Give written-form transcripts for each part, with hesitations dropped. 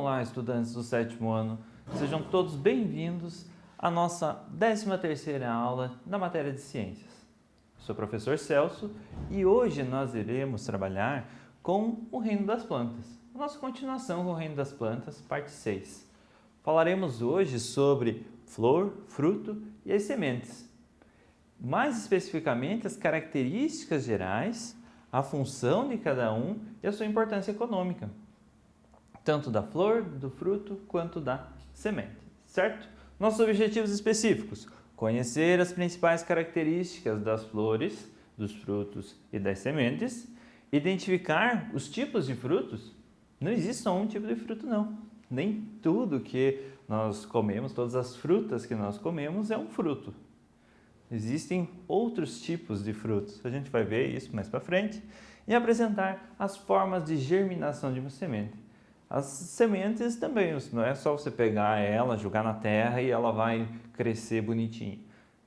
Olá, estudantes do sétimo ano. Sejam todos bem-vindos à nossa 13ª aula da matéria de ciências. Sou o professor Celso e hoje nós iremos trabalhar com o reino das plantas. A nossa continuação com o reino das plantas, parte 6. Falaremos hoje sobre flor, fruto e as sementes. Mais especificamente, as características gerais, a função de cada um e a sua importância econômica, tanto da flor, do fruto, quanto da semente, certo? Nossos objetivos específicos: conhecer as principais características das flores, dos frutos e das sementes, identificar os tipos de frutos. Não existe só um tipo de fruto, não. Nem tudo que nós comemos, todas as frutas que nós comemos é um fruto. Existem outros tipos de frutos, a gente vai ver isso mais para frente, e apresentar as formas de germinação de uma semente. As sementes também, não é só você pegar ela, jogar na terra e ela vai crescer bonitinho.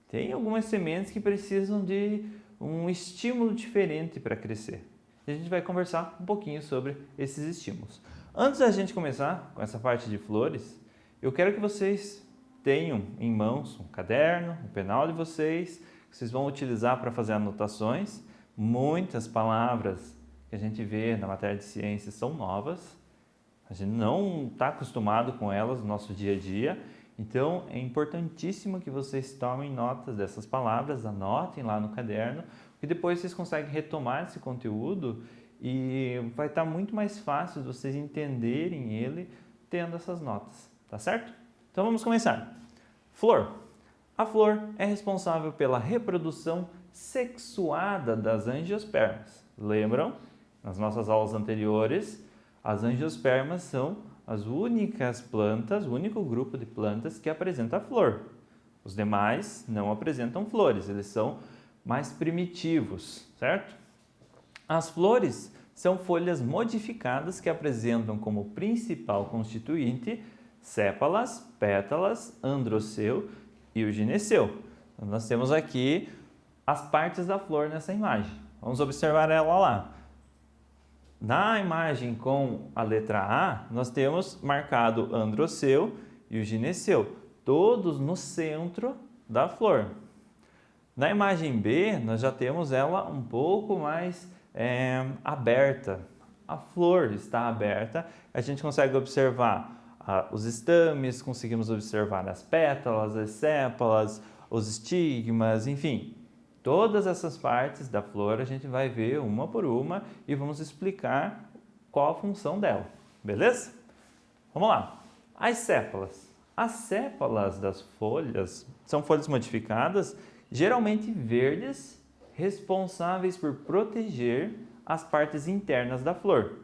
Tem algumas sementes que precisam de um estímulo diferente para crescer. E a gente vai conversar um pouquinho sobre esses estímulos. Antes da gente começar com essa parte de flores, eu quero que vocês tenham em mãos um caderno, um penal de vocês, que vocês vão utilizar para fazer anotações. Muitas palavras que a gente vê na matéria de ciências são novas. A gente não está acostumado com elas no nosso dia a dia, então é importantíssimo que vocês tomem notas dessas palavras, anotem lá no caderno, porque depois vocês conseguem retomar esse conteúdo e vai estar muito mais fácil de vocês entenderem ele tendo essas notas, tá certo? Então vamos começar. Flor. A flor é responsável pela reprodução sexuada das angiospermas. Lembram? Nas nossas aulas anteriores, as angiospermas são as únicas plantas, o único grupo de plantas que apresenta flor. Os demais não apresentam flores, eles são mais primitivos, certo? As flores são folhas modificadas que apresentam como principal constituinte sépalas, pétalas, androceu e o gineceu. Então, nós temos aqui as partes da flor nessa imagem. Vamos observar ela lá. Na imagem com a letra A, nós temos marcado androceu e o gineceu, todos no centro da flor. Na imagem B, nós já temos ela um pouco mais aberta. A flor está aberta, a gente consegue observar os estames, conseguimos observar as pétalas, as sépalas, os estigmas, enfim. Todas essas partes da flor a gente vai ver uma por uma e vamos explicar qual a função dela, beleza? Vamos lá. As sépalas. As sépalas das folhas são folhas modificadas, geralmente verdes, responsáveis por proteger as partes internas da flor.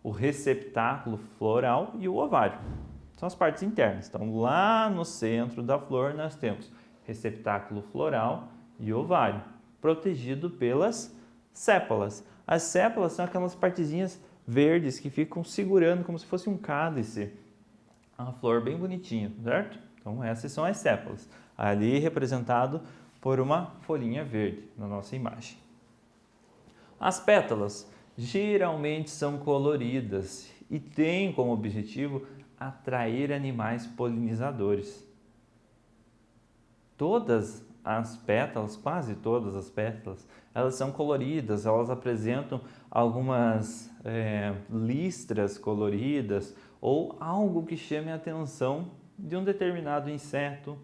O receptáculo floral e o ovário. São as partes internas. Então, lá no centro da flor nós temos receptáculo floral e ovário, protegido pelas sépalas. As sépalas são aquelas partezinhas verdes que ficam segurando como se fosse um cálice a flor bem bonitinha, certo? Então essas são as sépalas, ali representado por uma folhinha verde na nossa imagem. As pétalas geralmente são coloridas e têm como objetivo atrair animais polinizadores. Todas as pétalas, quase todas as pétalas, elas são coloridas, elas apresentam algumas listras coloridas ou algo que chame a atenção de um determinado inseto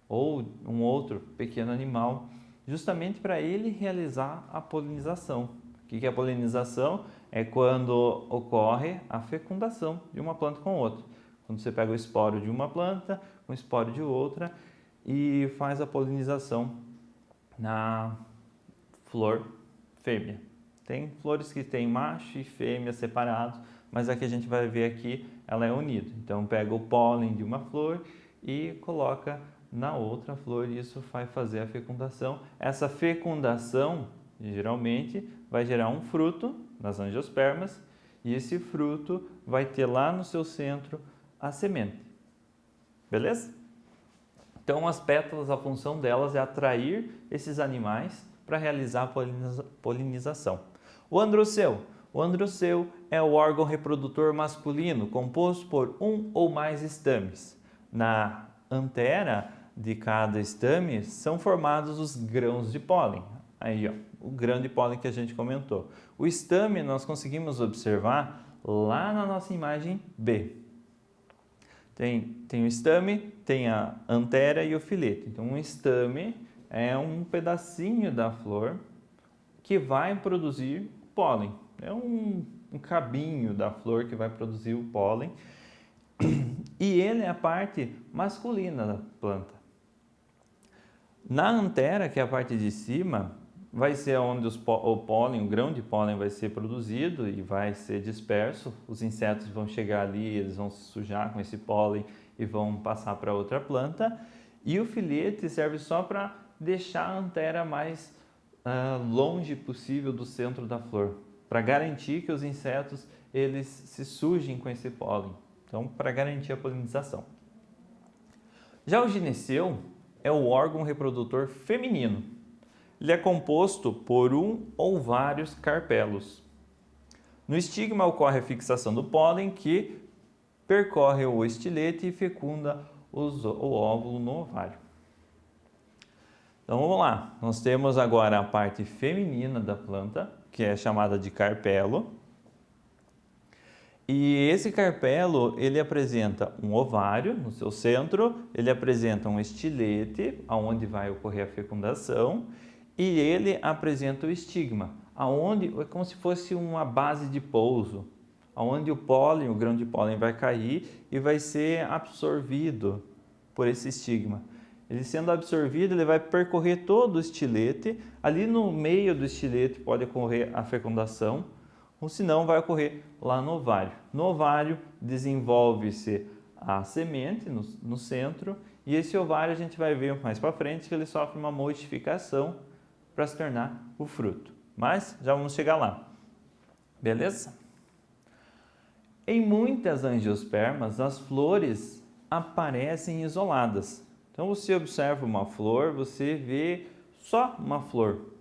ou um outro pequeno animal, justamente para ele realizar a polinização. O que é a polinização? É quando ocorre a fecundação de uma planta com outra. Quando você pega o esporo de uma planta, o esporo de outra, e faz a polinização na flor fêmea. Tem flores que têm macho e fêmea separados, mas a que a gente vai ver aqui, ela é unida. Então, pega o pólen de uma flor e coloca na outra flor e isso vai fazer a fecundação. Essa fecundação, geralmente, vai gerar um fruto nas angiospermas e esse fruto vai ter lá no seu centro a semente. Beleza? Então, as pétalas, a função delas é atrair esses animais para realizar a polinização. O androceu. O androceu é o órgão reprodutor masculino, composto por um ou mais estames. Na antera de cada estame são formados os grãos de pólen. Aí, ó, o grão de pólen que a gente comentou. O estame nós conseguimos observar lá na nossa imagem B. Tem o estame, tem a antera e o filete. Então, um estame é um pedacinho da flor que vai produzir pólen. É um cabinho da flor que vai produzir o pólen. E ele é a parte masculina da planta. Na antera, que é a parte de cima, vai ser onde o pólen, o grão de pólen vai ser produzido e vai ser disperso. Os insetos vão chegar ali, eles vão se sujar com esse pólen e vão passar para outra planta. E o filete serve só para deixar a antera mais longe possível do centro da flor, para garantir que os insetos eles se sujem com esse pólen. Então, para garantir a polinização. Já o gineceu é o órgão reprodutor feminino. Ele é composto por um ou vários carpelos. No estigma ocorre a fixação do pólen que percorre o estilete e fecunda o óvulo no ovário. Então vamos lá, nós temos agora a parte feminina da planta, que é chamada de carpelo. E esse carpelo, ele apresenta um ovário no seu centro, ele apresenta um estilete, onde vai ocorrer a fecundação, e ele apresenta o estigma, aonde é como se fosse uma base de pouso, onde o pólen, o grão de pólen vai cair e vai ser absorvido por esse estigma. Ele sendo absorvido, ele vai percorrer todo o estilete, ali no meio do estilete pode ocorrer a fecundação, ou se não, vai ocorrer lá no ovário. No ovário desenvolve-se a semente no centro e esse ovário a gente vai ver mais para frente que ele sofre uma modificação para se tornar o fruto. Mas já vamos chegar lá. Beleza? Em muitas angiospermas, as flores aparecem isoladas. Então você observa uma flor, você vê só uma flor.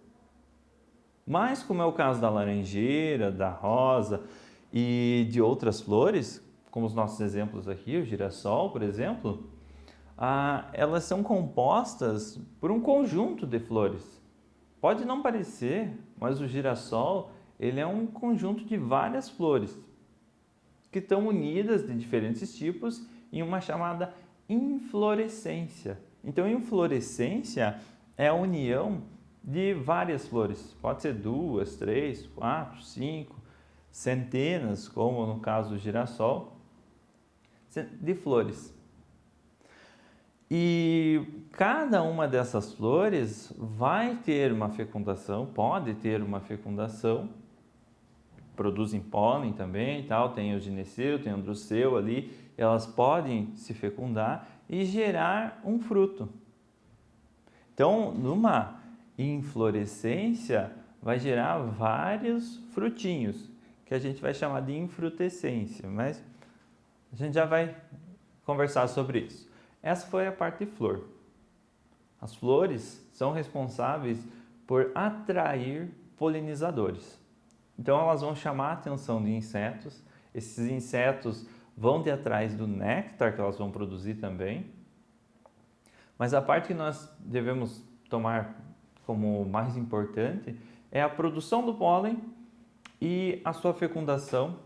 Mas, como é o caso da laranjeira, da rosa e de outras flores, como os nossos exemplos aqui, o girassol, por exemplo, elas são compostas por um conjunto de flores. Pode não parecer, mas o girassol ele é um conjunto de várias flores que estão unidas de diferentes tipos em uma chamada inflorescência. Então, inflorescência é a união de várias flores, pode ser 2, 3, 4, 5, centenas, como no caso do girassol, de flores. E cada uma dessas flores vai ter uma fecundação, pode ter uma fecundação, produzem pólen também e tal, tem o gineceu, tem o androceu ali, elas podem se fecundar e gerar um fruto. Então, numa inflorescência vai gerar vários frutinhos, que a gente vai chamar de infrutescência, mas a gente já vai conversar sobre isso. Essa foi a parte de flor. As flores são responsáveis por atrair polinizadores. Então elas vão chamar a atenção de insetos, esses insetos vão de atrás do néctar que elas vão produzir também, mas a parte que nós devemos tomar como mais importante é a produção do pólen e a sua fecundação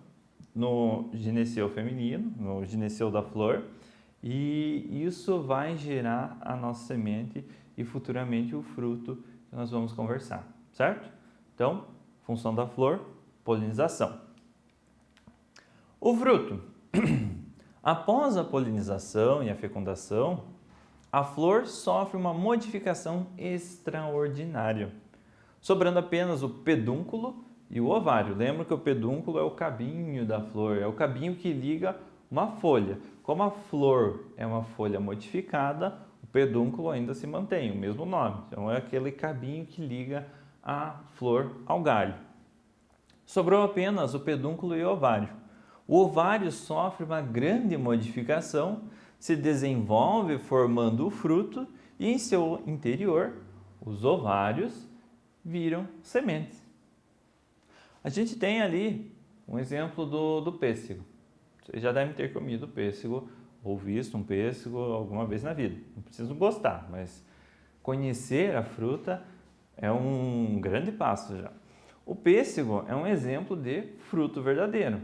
no gineceu feminino, no gineceu da flor, e isso vai gerar a nossa semente e futuramente o fruto que nós vamos conversar, certo? Então, função da flor, polinização. O fruto. Após a polinização e a fecundação, a flor sofre uma modificação extraordinária, sobrando apenas o pedúnculo e o ovário. Lembra que o pedúnculo é o cabinho da flor, é o cabinho que liga uma folha. Como a flor é uma folha modificada, o pedúnculo ainda se mantém, o mesmo nome. Então é aquele cabinho que liga a flor ao galho. Sobrou apenas o pedúnculo e o ovário. O ovário sofre uma grande modificação, se desenvolve formando o fruto e em seu interior os ovários viram sementes. A gente tem ali um exemplo do pêssego. Vocês já devem ter comido pêssego ou visto um pêssego alguma vez na vida. Não preciso gostar, mas conhecer a fruta é um grande passo já. O pêssego é um exemplo de fruto verdadeiro,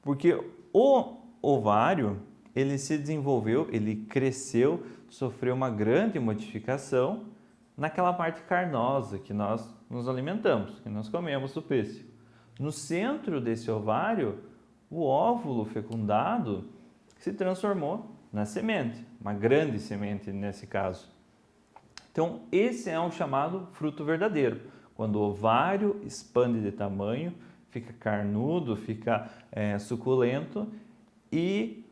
porque o ovário, ele se desenvolveu, ele cresceu, sofreu uma grande modificação naquela parte carnosa que nós nos alimentamos, que nós comemos do pêssego. No centro desse ovário, o óvulo fecundado se transformou na semente, uma grande semente nesse caso. Então, esse é o chamado fruto verdadeiro, quando o ovário expande de tamanho, fica carnudo, fica suculento e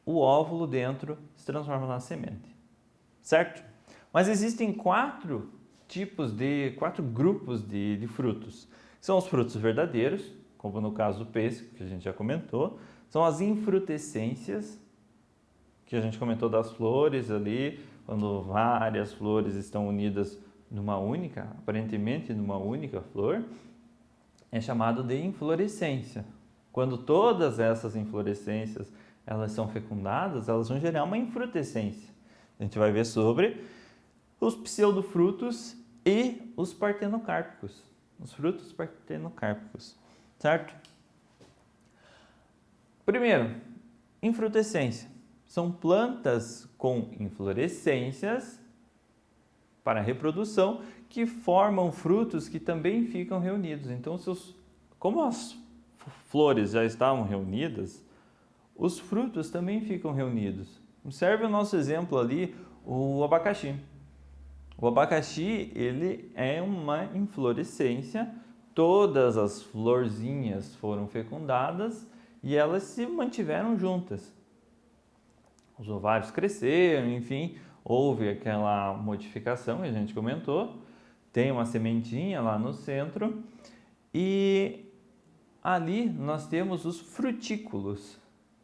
o óvulo dentro se transforma na semente, certo? Mas existem quatro grupos de frutos. São os frutos verdadeiros, como no caso do pêssego, que a gente já comentou. São as infrutescências, que a gente comentou das flores ali, quando várias flores estão unidas numa única, aparentemente numa única flor, é chamado de inflorescência. Quando todas essas inflorescências elas são fecundadas, elas vão gerar uma infrutescência. A gente vai ver sobre os pseudofrutos e os partenocárpicos. Os frutos partenocárpicos, certo? Primeiro, infrutescência. São plantas com inflorescências para reprodução que formam frutos que também ficam reunidos. Então, como as flores já estavam reunidas, os frutos também ficam reunidos. Observe o nosso exemplo ali, o abacaxi. O abacaxi, ele é uma inflorescência, todas as florzinhas foram fecundadas e elas se mantiveram juntas. Os ovários cresceram, enfim, houve aquela modificação que a gente comentou, tem uma sementinha lá no centro e ali nós temos os frutículos,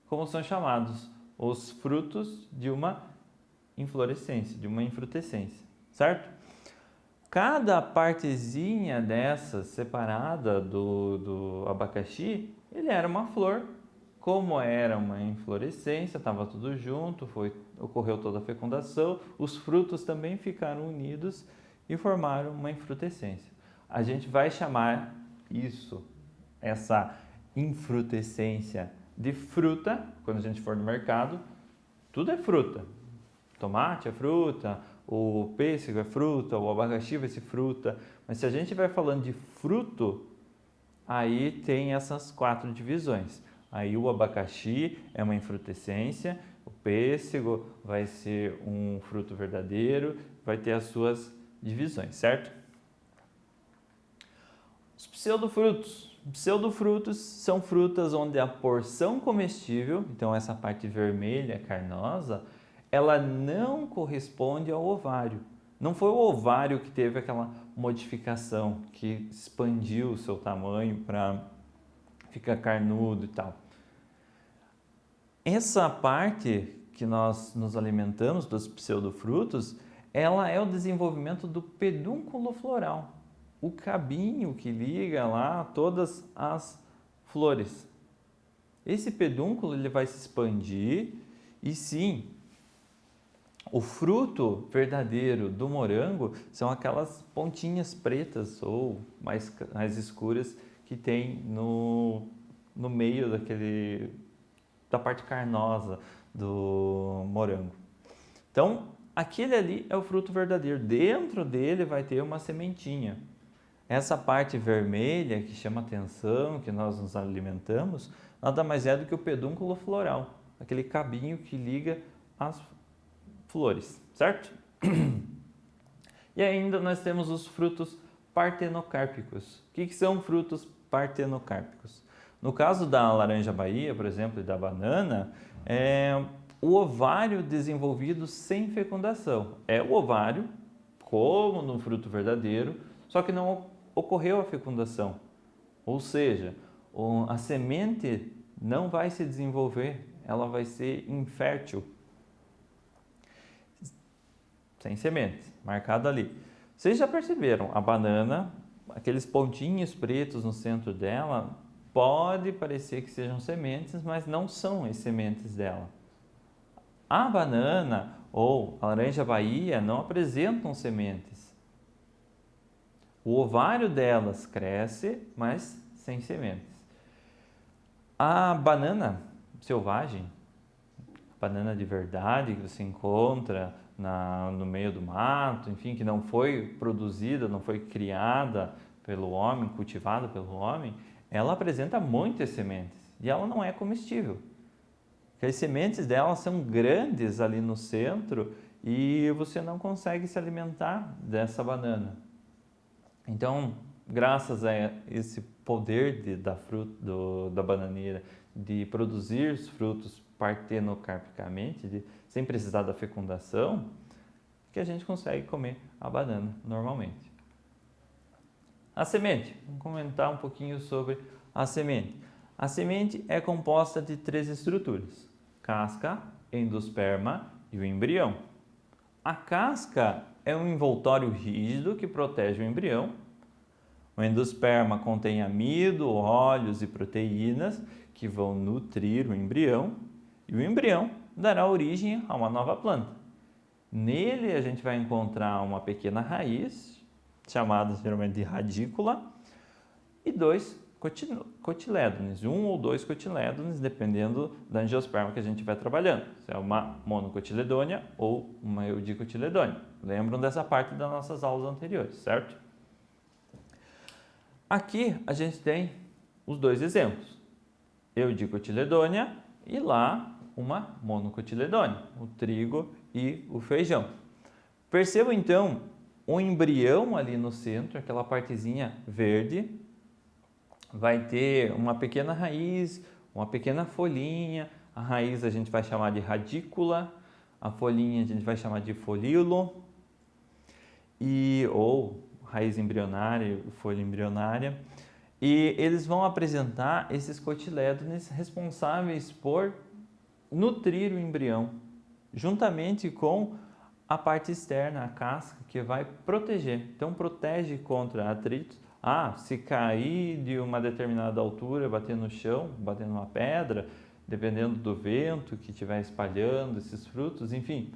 como são chamados, os frutos de uma inflorescência, de uma infrutescência, certo? Cada partezinha dessa separada do abacaxi, ele era uma flor. Como era uma inflorescência, estava tudo junto, ocorreu toda a fecundação, os frutos também ficaram unidos e formaram uma infrutescência. A gente vai chamar essa infrutescência de fruta, quando a gente for no mercado, tudo é fruta. Tomate é fruta, o pêssego é fruta, o abacaxi vai ser fruta, mas se a gente vai falando de fruto, aí tem essas quatro divisões. Aí o abacaxi é uma infrutescência, o pêssego vai ser um fruto verdadeiro, vai ter as suas divisões, certo? Os pseudofrutos. Pseudofrutos são frutas onde a porção comestível, então essa parte vermelha, carnosa, ela não corresponde ao ovário. Não foi o ovário que teve aquela modificação, que expandiu o seu tamanho para ficar carnudo e tal. Essa parte que nós nos alimentamos dos pseudofrutos, ela é o desenvolvimento do pedúnculo floral, o cabinho que liga lá todas as flores. Esse pedúnculo ele vai se expandir e sim, o fruto verdadeiro do morango são aquelas pontinhas pretas ou mais escuras que tem no meio da parte carnosa do morango. Então, aquele ali é o fruto verdadeiro. Dentro dele vai ter uma sementinha. Essa parte vermelha que chama atenção, que nós nos alimentamos, nada mais é do que o pedúnculo floral, aquele cabinho que liga as flores, certo? E ainda nós temos os frutos partenocárpicos. O que são frutos partenocárpicos? No caso da laranja Bahia, por exemplo, e da banana, é o ovário desenvolvido sem fecundação. É o ovário, como no fruto verdadeiro, só que não ocorreu a fecundação. Ou seja, a semente não vai se desenvolver, ela vai ser infértil. Sem semente, marcado ali. Vocês já perceberam, a banana, aqueles pontinhos pretos no centro dela, pode parecer que sejam sementes, mas não são as sementes dela. A banana ou a laranja Bahia não apresentam sementes. O ovário delas cresce, mas sem sementes. A banana selvagem, banana de verdade que você encontra no meio do mato, enfim, que não foi produzida, não foi criada pelo homem, cultivada pelo homem, ela apresenta muitas sementes e ela não é comestível. As sementes dela são grandes ali no centro e você não consegue se alimentar dessa banana. Então, graças a esse poder da bananeira de produzir os frutos partenocarpicamente, sem precisar da fecundação, que a gente consegue comer a banana normalmente. A semente, vamos comentar um pouquinho sobre a semente. A semente é composta de 3 estruturas: casca, endosperma e o embrião. A casca é um envoltório rígido que protege o embrião. O endosperma contém amido, óleos e proteínas que vão nutrir o embrião. E o embrião dará origem a uma nova planta. Nele a gente vai encontrar uma pequena raiz, chamada geralmente de radícula, e 2 cotilédones, 1 ou 2 cotilédones, dependendo da angiosperma que a gente vai trabalhando. Se é uma monocotiledônia ou uma eudicotiledônia. Lembram dessa parte das nossas aulas anteriores, certo? Aqui a gente tem os 2 exemplos, eudicotiledônia e lá uma monocotiledônia, o trigo e o feijão. Percebam então o embrião ali no centro, aquela partezinha verde, vai ter uma pequena raiz, uma pequena folhinha. A raiz a gente vai chamar de radícula, a folhinha a gente vai chamar de folíolo, ou raiz embrionária, folha embrionária. E eles vão apresentar esses cotilédones responsáveis por nutrir o embrião, juntamente com a parte externa, a casca, que vai proteger. Então, protege contra atritos. Se cair de uma determinada altura, bater no chão, bater numa pedra, dependendo do vento que estiver espalhando esses frutos, enfim,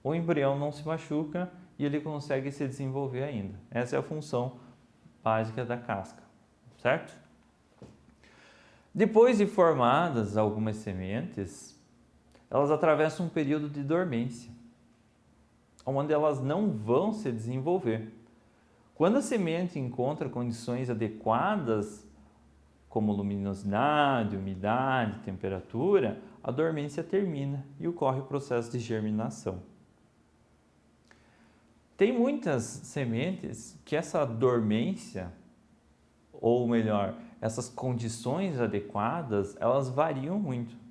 o embrião não se machuca e ele consegue se desenvolver ainda. Essa é a função básica da casca, certo? Depois de formadas algumas sementes, elas atravessam um período de dormência, onde elas não vão se desenvolver. Quando a semente encontra condições adequadas, como luminosidade, umidade, temperatura, a dormência termina e ocorre o processo de germinação. Tem muitas sementes que essa dormência, ou melhor, essas condições adequadas, elas variam muito.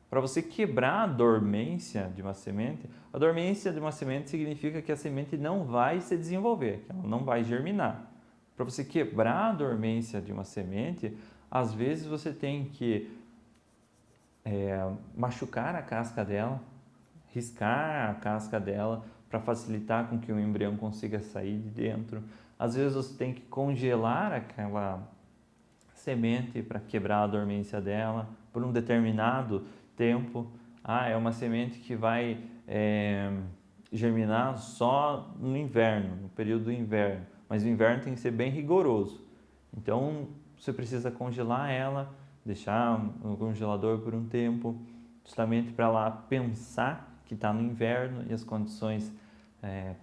Para você quebrar a dormência de uma semente, a dormência de uma semente significa que a semente não vai se desenvolver, que ela não vai germinar. Para você quebrar a dormência de uma semente, às vezes você tem que machucar a casca dela, riscar a casca dela para facilitar com que o embrião consiga sair de dentro. Às vezes você tem que congelar aquela semente para quebrar a dormência dela por um determinado tempo. É uma semente que vai germinar só no inverno, no período do inverno, mas o inverno tem que ser bem rigoroso. Então você precisa congelar ela, deixar no congelador por um tempo, justamente para lá pensar que está no inverno e as condições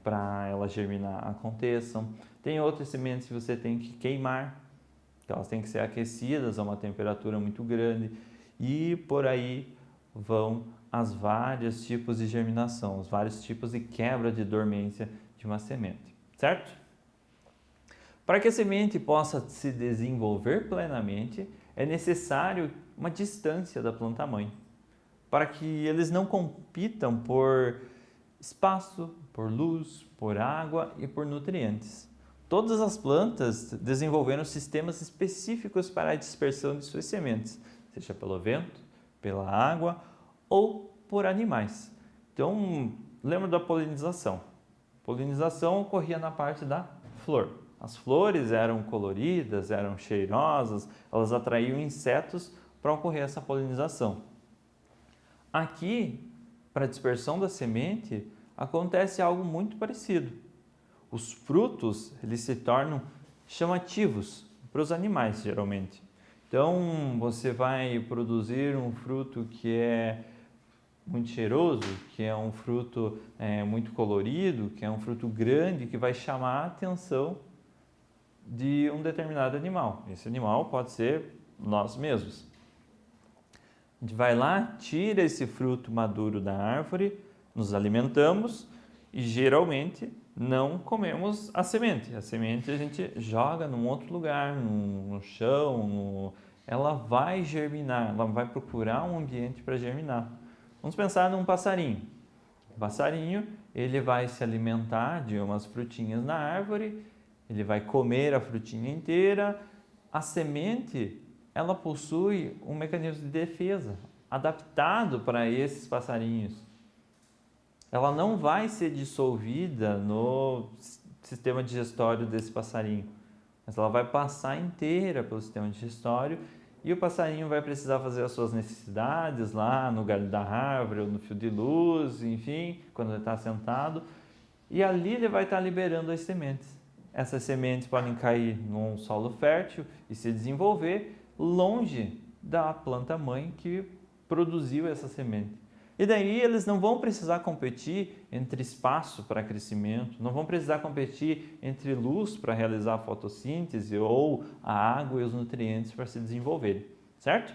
para ela germinar aconteçam. Tem outras sementes que você tem que queimar, que elas têm que ser aquecidas a uma temperatura muito grande, e por aí vão as vários tipos de germinação, os vários tipos de quebra de dormência de uma semente, certo? Para que a semente possa se desenvolver plenamente, é necessário uma distância da planta-mãe, para que eles não compitam por espaço, por luz, por água e por nutrientes. Todas as plantas desenvolveram sistemas específicos para a dispersão de suas sementes, seja pelo vento, pela água ou por animais. Então, lembra da polinização? A polinização ocorria na parte da flor. As flores eram coloridas, eram cheirosas, elas atraíam insetos para ocorrer essa polinização. Aqui, para a dispersão da semente, acontece algo muito parecido. Os frutos, eles se tornam chamativos para os animais, geralmente. Então, você vai produzir um fruto que é muito cheiroso, que é um fruto muito colorido, que é um fruto grande, que vai chamar a atenção de um determinado animal. Esse animal pode ser nós mesmos. A gente vai lá, tira esse fruto maduro da árvore, nos alimentamos e geralmente não comemos a semente. A semente a gente joga num outro lugar, no chão, ela vai germinar, ela vai procurar um ambiente para germinar. Vamos pensar num passarinho. O passarinho, ele vai se alimentar de umas frutinhas na árvore, ele vai comer a frutinha inteira. A semente, ela possui um mecanismo de defesa adaptado para esses passarinhos. Ela não vai ser dissolvida no sistema digestório desse passarinho, mas ela vai passar inteira pelo sistema digestório e o passarinho vai precisar fazer as suas necessidades lá no galho da árvore ou no fio de luz, enfim, quando ele está sentado, e ali ele vai estar liberando as sementes. Essas sementes podem cair num solo fértil e se desenvolver longe da planta mãe que produziu essa semente. E daí eles não vão precisar competir entre espaço para crescimento, não vão precisar competir entre luz para realizar a fotossíntese ou a água e os nutrientes para se desenvolverem, certo?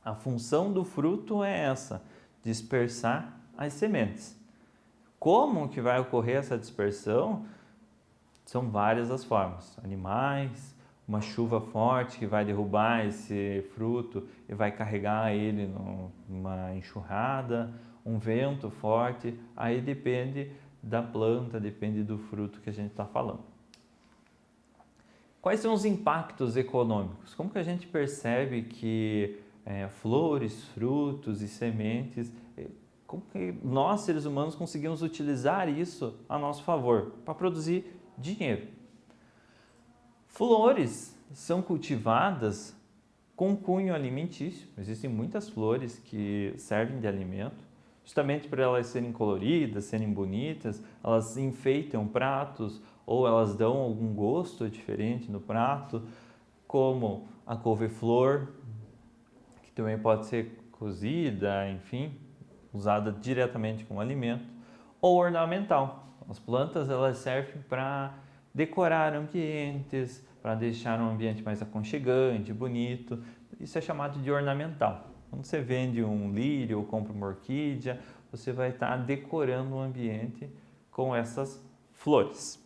A função do fruto é essa, dispersar as sementes. Como que vai ocorrer essa dispersão? São várias as formas. Animais, uma chuva forte que vai derrubar esse fruto e vai carregar ele numa enxurrada, um vento forte, aí depende da planta, depende do fruto que a gente está falando. Quais são os impactos econômicos? Como que a gente percebe que flores, frutos e sementes, como que nós, seres humanos, conseguimos utilizar isso a nosso favor para produzir dinheiro? Flores são cultivadas com cunho alimentício. Existem muitas flores que servem de alimento, justamente por elas serem coloridas, serem bonitas, elas enfeitam pratos ou elas dão algum gosto diferente no prato, como a couve-flor, que também pode ser cozida, enfim, usada diretamente como alimento, ou ornamental. As plantas elas servem para decorar ambientes, para deixar um ambiente mais aconchegante, bonito. Isso é chamado de ornamental. Quando você vende um lírio ou compra uma orquídea, você vai estar decorando o ambiente com essas flores.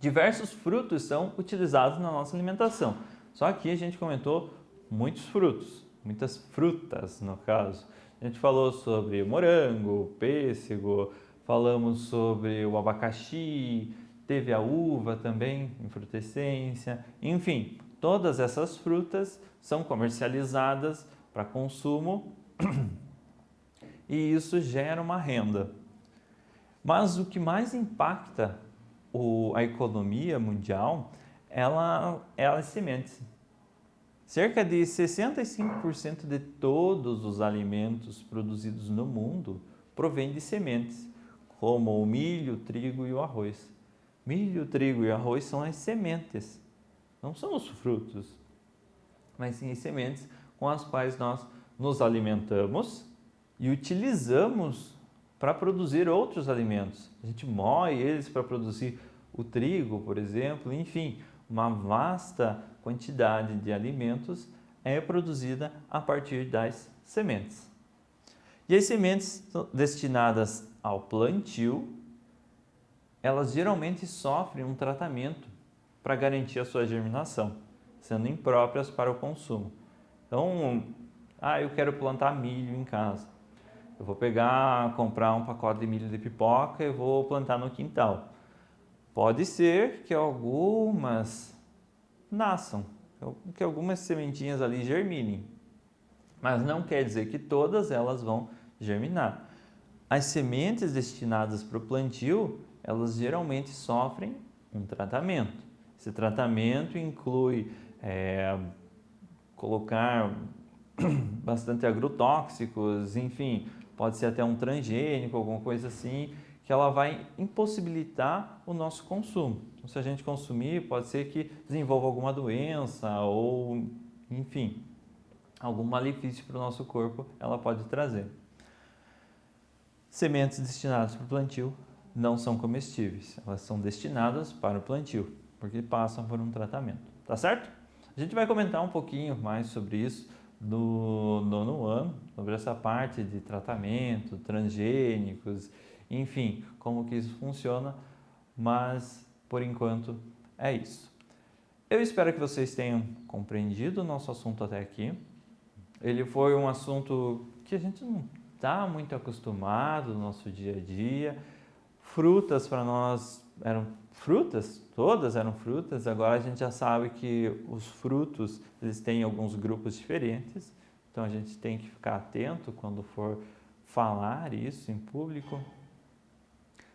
Diversos frutos são utilizados na nossa alimentação. Só que a gente comentou muitos frutos, muitas frutas no caso. A gente falou sobre morango, pêssego, falamos sobre o abacaxi, teve a uva também, em frutescência, enfim, todas essas frutas são comercializadas para consumo e isso gera uma renda. Mas o que mais impacta a economia mundial é as sementes. Cerca de 65% de todos os alimentos produzidos no mundo provém de sementes, como o milho, o trigo e o arroz. Milho, trigo e arroz são as sementes, não são os frutos, mas sim as sementes com as quais nós nos alimentamos e utilizamos para produzir outros alimentos. A gente moe eles para produzir o trigo, por exemplo, enfim, uma vasta quantidade de alimentos é produzida a partir das sementes. E as sementes destinadas ao plantio, elas geralmente sofrem um tratamento para garantir a sua germinação, sendo impróprias para o consumo. Então, eu quero plantar milho em casa. Eu vou comprar um pacote de milho de pipoca e vou plantar no quintal. Pode ser que algumas nasçam, que algumas sementinhas ali germinem, mas não quer dizer que todas elas vão germinar. As sementes destinadas para o plantio, elas geralmente sofrem um tratamento. Esse tratamento inclui colocar bastante agrotóxicos, enfim, pode ser até um transgênico, alguma coisa assim, que ela vai impossibilitar o nosso consumo. Então, se a gente consumir, pode ser que desenvolva alguma doença ou, enfim, algum malefício para o nosso corpo ela pode trazer. Sementes destinadas para o plantio não são comestíveis, elas são destinadas para o plantio, porque passam por um tratamento, tá certo? A gente vai comentar um pouquinho mais sobre isso no nono ano, sobre essa parte de tratamento, transgênicos, enfim, como que isso funciona, mas por enquanto é isso. Eu espero que vocês tenham compreendido o nosso assunto até aqui. Ele foi um assunto que a gente não está muito acostumado no nosso dia a dia. Frutas para nós eram frutas, todas eram frutas. Agora a gente já sabe que os frutos eles têm alguns grupos diferentes. Então a gente tem que ficar atento quando for falar isso em público.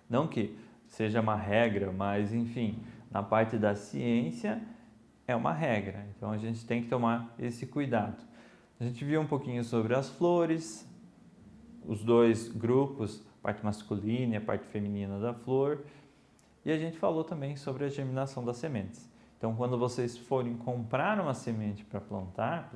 Não que seja uma regra, mas enfim, na parte da ciência é uma regra. Então a gente tem que tomar esse cuidado. A gente viu um pouquinho sobre as flores, os dois grupos, a parte masculina e a parte feminina da flor, e a gente falou também sobre a germinação das sementes. Então, quando vocês forem comprar uma semente para plantar,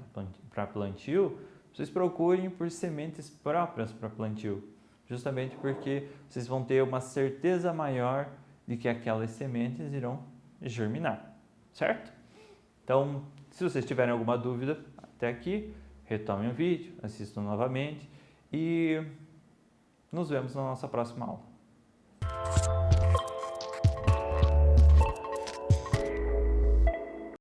para plantio, vocês procurem por sementes próprias para plantio, justamente porque vocês vão ter uma certeza maior de que aquelas sementes irão germinar, certo? Então, se vocês tiverem alguma dúvida até aqui, retomem o vídeo, assistam novamente e nos vemos na nossa próxima aula.